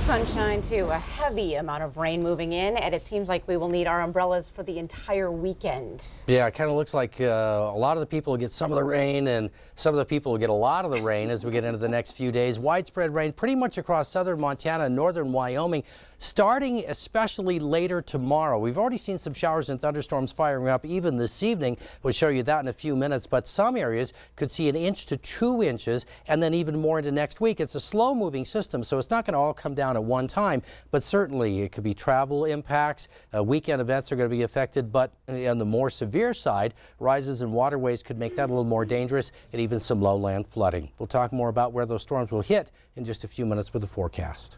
sunshine to a heavy amount of rain moving in, and it seems like we will need our umbrellas for the entire weekend. Yeah, it kind of looks like a lot of the people will get some of the rain and some of the people will get a lot of the rain as we get into the next few days. Widespread rain pretty much across southern Montana and northern Wyoming, starting especially later tomorrow. We've already seen some showers and thunderstorms firing up even this evening. We'll show you that in a few minutes, but some areas could see 1 inch to 2 inches and then even more into next week. It's a slow moving system, so it's not going to all come down at one time, but certainly it could be travel impacts. Weekend events are going to be affected, but on the more severe side, rises in waterways could make that a little more dangerous, and even some lowland flooding. We'll talk more about where those storms will hit in just a few minutes with the forecast.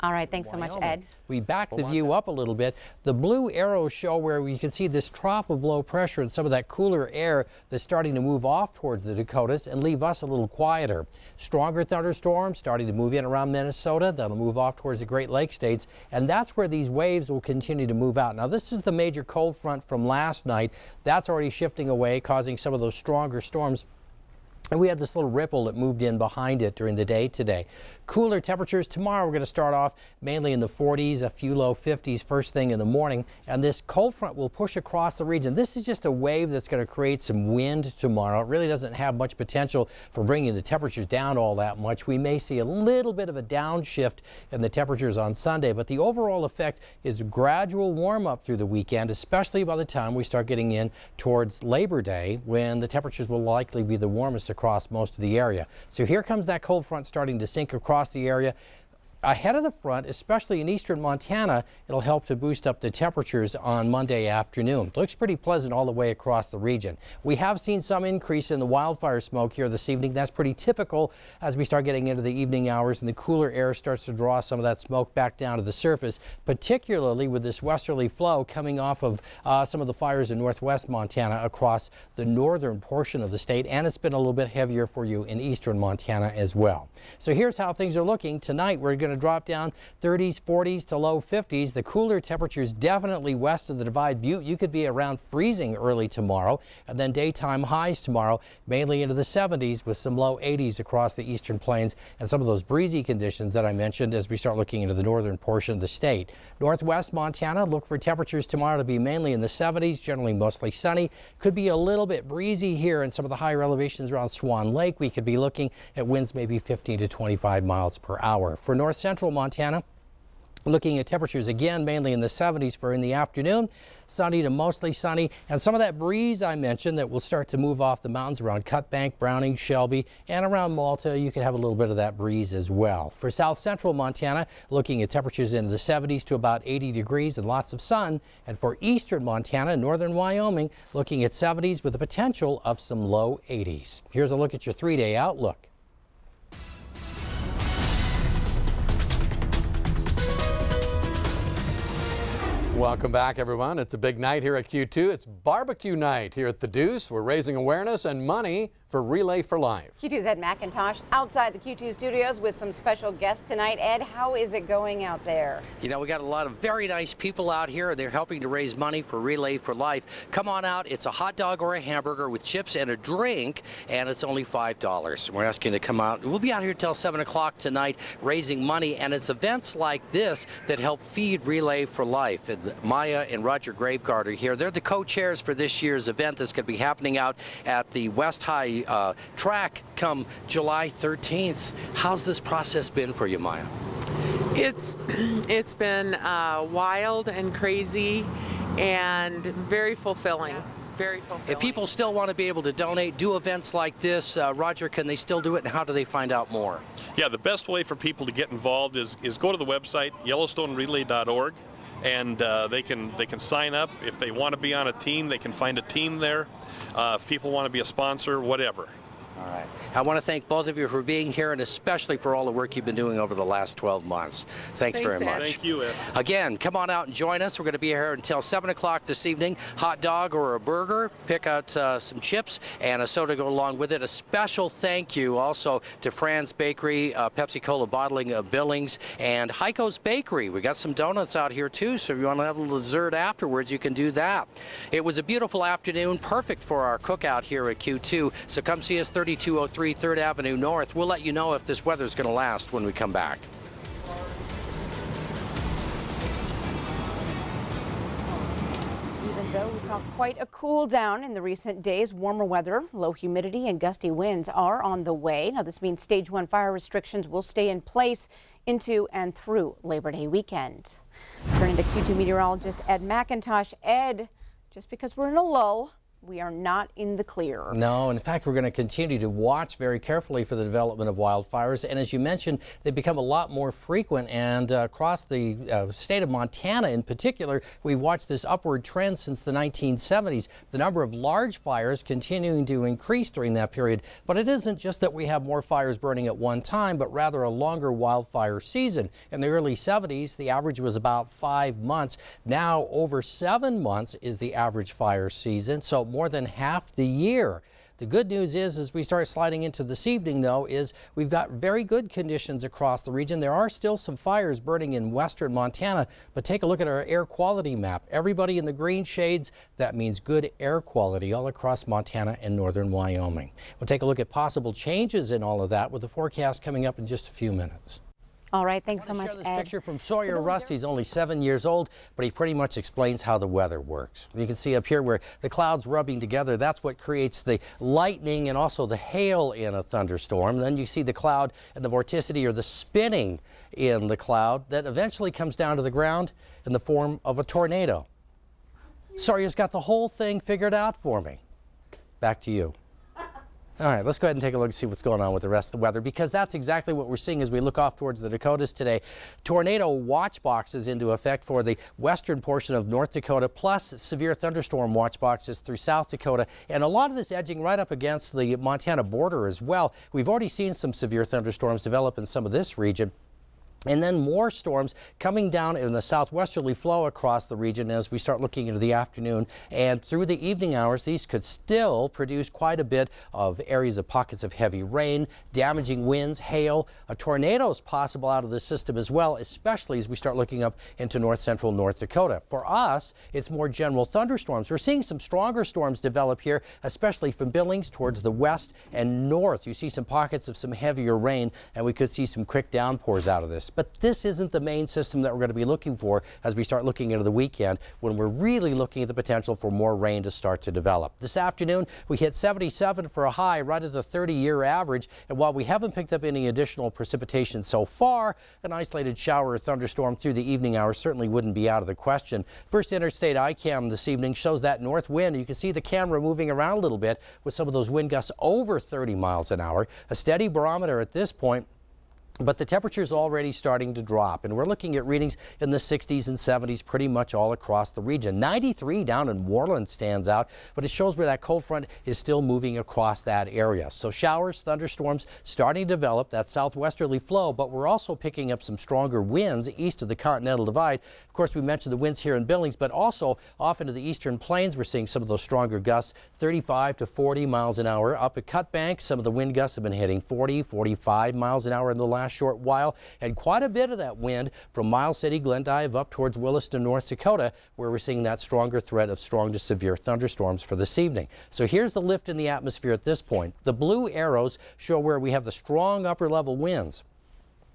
All right, thanks so much, Ed. We back the view up a little bit. The blue arrows show where you can see this trough of low pressure and some of that cooler air that's starting to move off towards the Dakotas and leave us a little quieter. Stronger thunderstorms starting to move in around Minnesota. That'll move off towards the Great Lakes states, and that's where these waves will continue to move out. Now, this is the major cold front from last night. That's already shifting away, causing some of those stronger storms. And we had this little ripple that moved in behind it during the day today. Cooler temperatures tomorrow. We're going to start off mainly in the 40s, a few low 50s first thing in the morning. And this cold front will push across the region. This is just a wave that's going to create some wind tomorrow. It really doesn't have much potential for bringing the temperatures down all that much. We may see a little bit of a downshift in the temperatures on Sunday, but the overall effect is a gradual warm up through the weekend, especially by the time we start getting in towards Labor Day, when the temperatures will likely be the warmest across most of the area. So here comes that cold front starting to sink across the area. Ahead of the front, especially in eastern Montana, it'll help to boost up the temperatures on Monday afternoon. It looks pretty pleasant all the way across the region. We have seen some increase in the wildfire smoke here this evening. That's pretty typical as we start getting into the evening hours and the cooler air starts to draw some of that smoke back down to the surface, particularly with this westerly flow coming off of some of the fires in northwest Montana across the northern portion of the state, and it's been a little bit heavier for you in eastern Montana as well. So here's how things are looking. Tonight we're going to drop down 30s, 40s to low 50s. The cooler temperatures definitely west of the Divide Butte. You could be around freezing early tomorrow, and then daytime highs tomorrow mainly into the 70s with some low 80s across the eastern plains and some of those breezy conditions that I mentioned as we start looking into the northern portion of the state. Northwest Montana, look for temperatures tomorrow to be mainly in the 70s, generally mostly sunny. Could be a little bit breezy here in some of the higher elevations around Swan Lake. We could be looking at winds maybe 15 to 25 miles per hour. For north central Montana, looking at temperatures again mainly in the 70s for in the afternoon, sunny to mostly sunny, and some of that breeze I mentioned that will start to move off the mountains around Cutbank, Browning, Shelby, and around Malta. You can have a little bit of that breeze as well. For south central Montana, looking at temperatures into the 70s to about 80 degrees and lots of sun. And for eastern Montana, northern Wyoming, looking at 70s with the potential of some low 80s. Here's a look at your 3-day outlook. Welcome back, everyone. It's a big night here at Q2. It's barbecue night here at the Deuce. We're raising awareness and money for Relay for Life. Q2's Ed McIntosh outside the Q2 studios with some special guests tonight. Ed, how is it going out there? You know, we got a lot of very nice people out here. They're helping to raise money for Relay for Life. Come on out. It's a hot dog or a hamburger with chips and a drink, and it's only $5. We're asking you to come out. We'll be out here till 7 o'clock tonight raising money, and it's events like this that help feed Relay for Life. And Maya and Roger Graveguard are here. They're the co-chairs for this year's event that's going to be happening out at the West High track come July 13th. How's this process been for you, Maya? It's been wild and crazy and very fulfilling. Yes. Very fulfilling. If people still want to be able to donate, do events like this, Roger, can they still do it, and how do they find out more? Yeah, the best way for people to get involved is go to the website YellowstoneRelay.org. And they can sign up. If they want to be on a team, they can find a team there. If people want to be a sponsor, whatever. All right. I want to thank both of you for being here, and especially for all the work you've been doing over the last 12 months. Thanks very much. Thank you, Ed. Again, come on out and join us. We're going to be here until 7 o'clock this evening. Hot dog or a burger. Pick out some chips and a soda to go along with it. A special thank you also to Fran's Bakery, Pepsi-Cola Bottling of Billings, and Heiko's Bakery. We got some donuts out here, too, so if you want to have a little dessert afterwards, you can do that. It was a beautiful afternoon, perfect for our cookout here at Q2, so come see us 3203 3rd Avenue North. We'll let you know if this weather's going to last when we come back. Though we saw quite a cool down in the recent days, warmer weather, low humidity and gusty winds are on the way. Now this means stage 1 fire restrictions will stay in place into and through Labor Day weekend. Turning to Q2 meteorologist Ed McIntosh. Ed, just because we're in a lull, we are not in the clear. No, in fact, we're going to continue to watch very carefully for the development of wildfires. And as you mentioned, they become a lot more frequent. And across the state of Montana in particular, we've watched this upward trend since the 1970s. The number of large fires continuing to increase during that period. But it isn't just that we have more fires burning at one time, but rather a longer wildfire season. In the early 70s, the average was about 5 months. Now, over 7 months is the average fire season. So more than half the year. The good news is, as we start sliding into this evening, though, is we've got very good conditions across the region. There are still some fires burning in western Montana, but take a look at our air quality map. Everybody in the green shades, that means good air quality all across Montana and northern Wyoming. We'll take a look at possible changes in all of that with the forecast coming up in just a few minutes. All right, thanks so I much, share this Ed. picture from Sawyer Rust. He's only 7 years old, but he pretty much explains how the weather works. You can see up here where the clouds rubbing together, that's what creates the lightning and also the hail in a thunderstorm. Then you see the cloud and the vorticity, or the spinning in the cloud, that eventually comes down to the ground in the form of a tornado. Sawyer's got the whole thing figured out for me. Back to you. All right, let's go ahead and take a look and see what's going on with the rest of the weather, because that's exactly what we're seeing as we look off towards the Dakotas today. Tornado watch boxes into effect for the western portion of North Dakota, plus severe thunderstorm watch boxes through South Dakota, and a lot of this edging right up against the Montana border as well. We've already seen some severe thunderstorms develop in some of this region. And then more storms coming down in the southwesterly flow across the region as we start looking into the afternoon and through the evening hours. These could still produce quite a bit of areas of pockets of heavy rain, damaging winds, hail, tornadoes possible out of the system as well, especially as we start looking up into north central North Dakota. For us, it's more general thunderstorms. We're seeing some stronger storms develop here, especially from Billings towards the west and north. You see some pockets of some heavier rain, and we could see some quick downpours out of this. But this isn't the main system that we're going to be looking for as we start looking into the weekend, when we're really looking at the potential for more rain to start to develop. This afternoon, we hit 77 for a high, right at the 30-year average. And while we haven't picked up any additional precipitation so far, an isolated shower or thunderstorm through the evening hours certainly wouldn't be out of the question. First Interstate iCam this evening shows that north wind. You can see the camera moving around a little bit with some of those wind gusts over 30 miles an hour. A steady barometer at this point, but the temperature is already starting to drop, and we're looking at readings in the 60s and 70s pretty much all across the region. 93 down in Moreland stands out, but it shows where that cold front is still moving across that area. So showers, thunderstorms starting to develop, that southwesterly flow, but we're also picking up some stronger winds east of the Continental Divide. Of course, we mentioned the winds here in Billings, but also off into the eastern plains, we're seeing some of those stronger gusts, 35 to 40 miles an hour. Up at Cut Bank, some of the wind gusts have been hitting 40, 45 miles an hour in the last short while, and quite a bit of that wind from Miles City, Glendive up towards Williston, North Dakota, where we're seeing that stronger threat of strong to severe thunderstorms for this evening. So here's the lift in the atmosphere at this point. The blue arrows show where we have the strong upper level winds.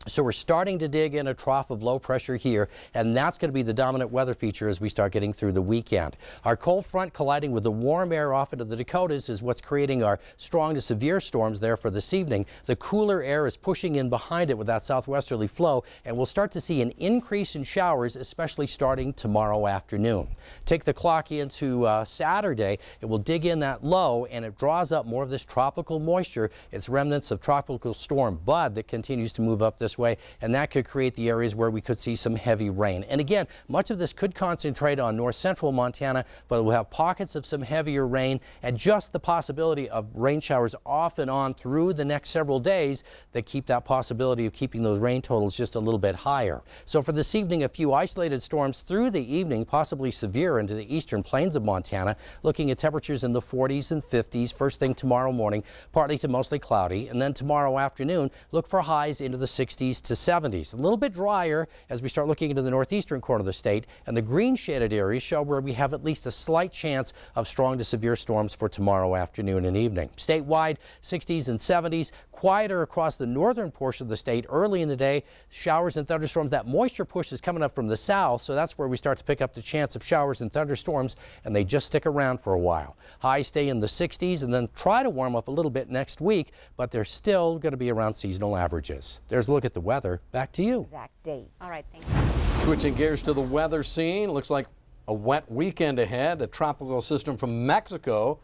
So we're starting to dig in a trough of low pressure here, and that's going to be the dominant weather feature as we start getting through the weekend. Our cold front colliding with the warm air off into the Dakotas is what's creating our strong to severe storms there for this evening. The cooler air is pushing in behind it with that southwesterly flow, and we'll start to see an increase in showers, especially starting tomorrow afternoon. Take the clock into Saturday. It will dig in that low, and it draws up more of this tropical moisture. It's remnants of tropical storm Bud that continues to move up this way, and that could create the areas where we could see some heavy rain. And again, much of this could concentrate on north central Montana, but we'll have pockets of some heavier rain and just the possibility of rain showers off and on through the next several days that keep that possibility of keeping those rain totals just a little bit higher. So for this evening, a few isolated storms through the evening, possibly severe into the eastern plains of Montana, looking at temperatures in the 40s and 50s. First thing tomorrow morning, partly to mostly cloudy, and then tomorrow afternoon, look for highs into the 60s to 70s. A little bit drier as we start looking into the northeastern corner of the state, and the green shaded areas show where we have at least a slight chance of strong to severe storms for tomorrow afternoon and evening. Statewide, 60s and 70s, Quieter across the northern portion of the state early in the day. Showers and thunderstorms. That moisture push is coming up from the south, so that's where we start to pick up the chance of showers and thunderstorms, and they just stick around for a while. Highs stay in the 60s and then try to warm up a little bit next week, but they're still going to be around seasonal averages. There's a look at the weather. Back to you. Exact date. All right, thank you. Switching gears to the weather scene, looks like a wet weekend ahead. A tropical system from Mexico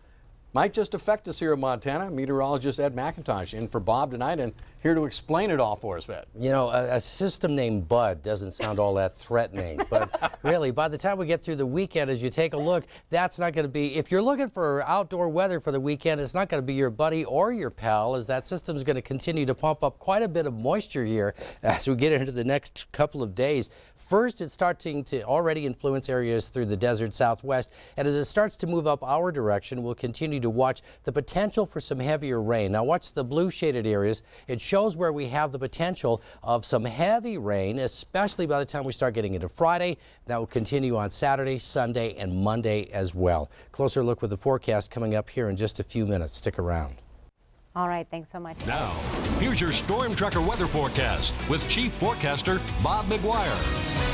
might just affect us here in Montana. Meteorologist Ed McIntosh in for Bob tonight and here to explain it all for us, Ed. You know, a system named Bud doesn't sound all that threatening, but really, by the time we get through the weekend, as you take a look, that's not going to be, if you're looking for outdoor weather for the weekend, it's not going to be your buddy or your pal, as that system is going to continue to pump up quite a bit of moisture here as we get into the next couple of days. First, it's starting to already influence areas through the desert southwest, and as it starts to move up our direction, we'll continue to watch the potential for some heavier rain. Now, watch the blue shaded areas. It shows where we have the potential of some heavy rain, especially by the time we start getting into Friday. That will continue on Saturday, Sunday, and Monday as well. Closer look with the forecast coming up here in just a few minutes. Stick around. All right, thanks so much. Now, here's your Storm Tracker weather forecast with Chief Forecaster Bob McGuire.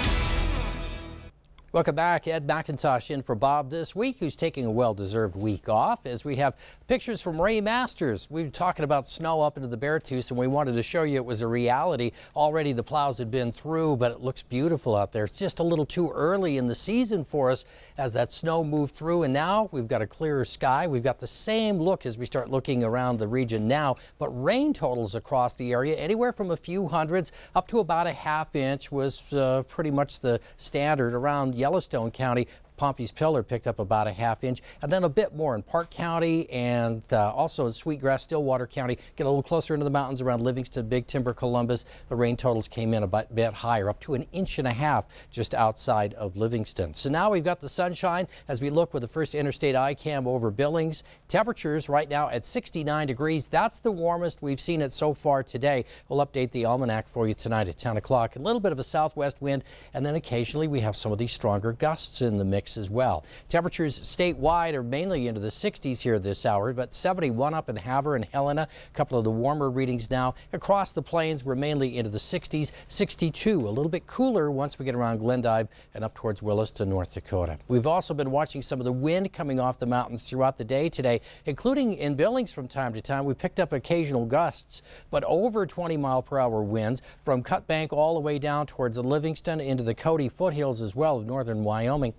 Welcome back. Ed McIntosh in for Bob this week, who's taking a well-deserved week off, as we have pictures from Ray Masters. We were talking about snow up into the Beartooth, and we wanted to show you it was a reality. Already the plows had been through, but it looks beautiful out there. It's just a little too early in the season for us as that snow moved through, and now we've got a clearer sky. We've got the same look as we start looking around the region now, but rain totals across the area, anywhere from a few hundreds up to about a half inch was pretty much the standard around Yellowstone County. Pompey's Pillar picked up about a half inch, and then a bit more in Park County and also in Sweetgrass, Stillwater County. Get a little closer into the mountains around Livingston, Big Timber, Columbus. The rain totals came in a bit higher, up to 1.5 inches just outside of Livingston. So now we've got the sunshine as we look with the first interstate iCam over Billings. Temperatures right now at 69 degrees. That's the warmest we've seen it so far today. We'll update the almanac for you tonight at 10 o'clock. A little bit of a southwest wind, and then occasionally we have some of these stronger gusts in the mix as well. Temperatures statewide are mainly into the 60s here this hour, but 71 up in Havre and Helena. A couple of the warmer readings now. Across the plains, we're mainly into the 60s, 62. A little bit cooler once we get around Glendive and up towards Williston, North Dakota. We've also been watching some of the wind coming off the mountains throughout the day today, including in Billings from time to time. We picked up occasional gusts, but over 20-mile-per-hour winds from Cut Bank all the way down towards the Livingston into the Cody foothills as well of northern Wyoming.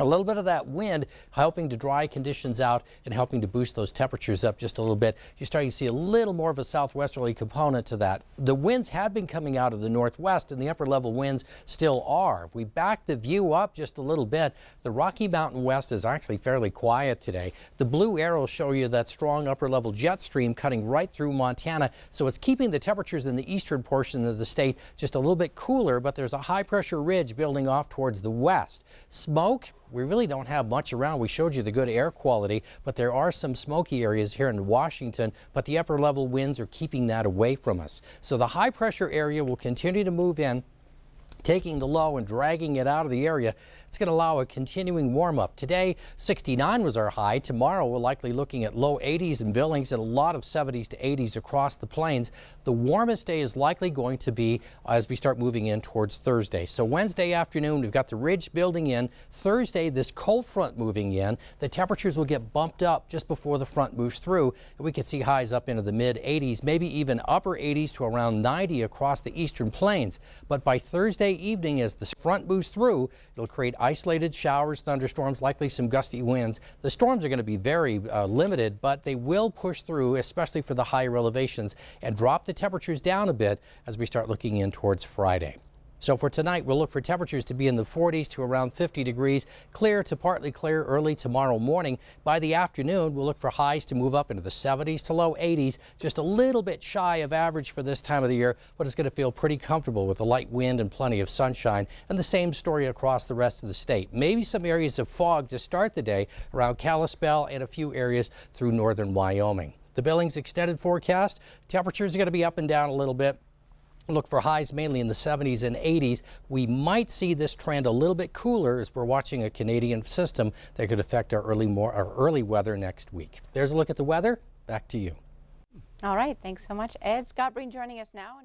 A little bit of that wind helping to dry conditions out and helping to boost those temperatures up just a little bit. You're starting to see a little more of a southwesterly component to that. The winds had been coming out of the northwest, and the upper level winds still are. If we back the view up just a little bit, the Rocky Mountain West is actually fairly quiet today. The blue arrows show you that strong upper level jet stream cutting right through Montana, so it's keeping the temperatures in the eastern portion of the state just a little bit cooler, but there's a high pressure ridge building off towards the west. Smoke, we really don't have much around. We showed you the good air quality, but there are some smoky areas here in Washington, but the upper level winds are keeping that away from us. So the high pressure area will continue to move in, taking the low and dragging it out of the area. It's going to allow a continuing warm up. Today, 69 was our high. Tomorrow, we're likely looking at low 80s in Billings and a lot of 70s to 80s across the plains. The warmest day is likely going to be as we start moving in towards Thursday. So Wednesday afternoon, we've got the ridge building in. Thursday, this cold front moving in. The temperatures will get bumped up just before the front moves through. And we could see highs up into the mid 80s, maybe even upper 80s to around 90 across the eastern plains. But by Thursday evening, as the front moves through, it'll create isolated showers, thunderstorms, likely some gusty winds. The storms are going to be very limited, but they will push through, especially for the higher elevations, and drop the temperatures down a bit as we start looking in towards Friday. So for tonight, we'll look for temperatures to be in the 40s to around 50 degrees, clear to partly clear early tomorrow morning. By the afternoon, we'll look for highs to move up into the 70s to low 80s, just a little bit shy of average for this time of the year, but it's going to feel pretty comfortable with a light wind and plenty of sunshine. And the same story across the rest of the state. Maybe some areas of fog to start the day around Kalispell and a few areas through northern Wyoming. The Billings extended forecast, temperatures are going to be up and down a little bit. Look for highs mainly in the 70s and 80s. We might see this trend a little bit cooler as we're watching a Canadian system that could affect our early weather next week. There's a look at the weather. Back to you. All right, thanks so much, Ed. Scott Breen joining us now.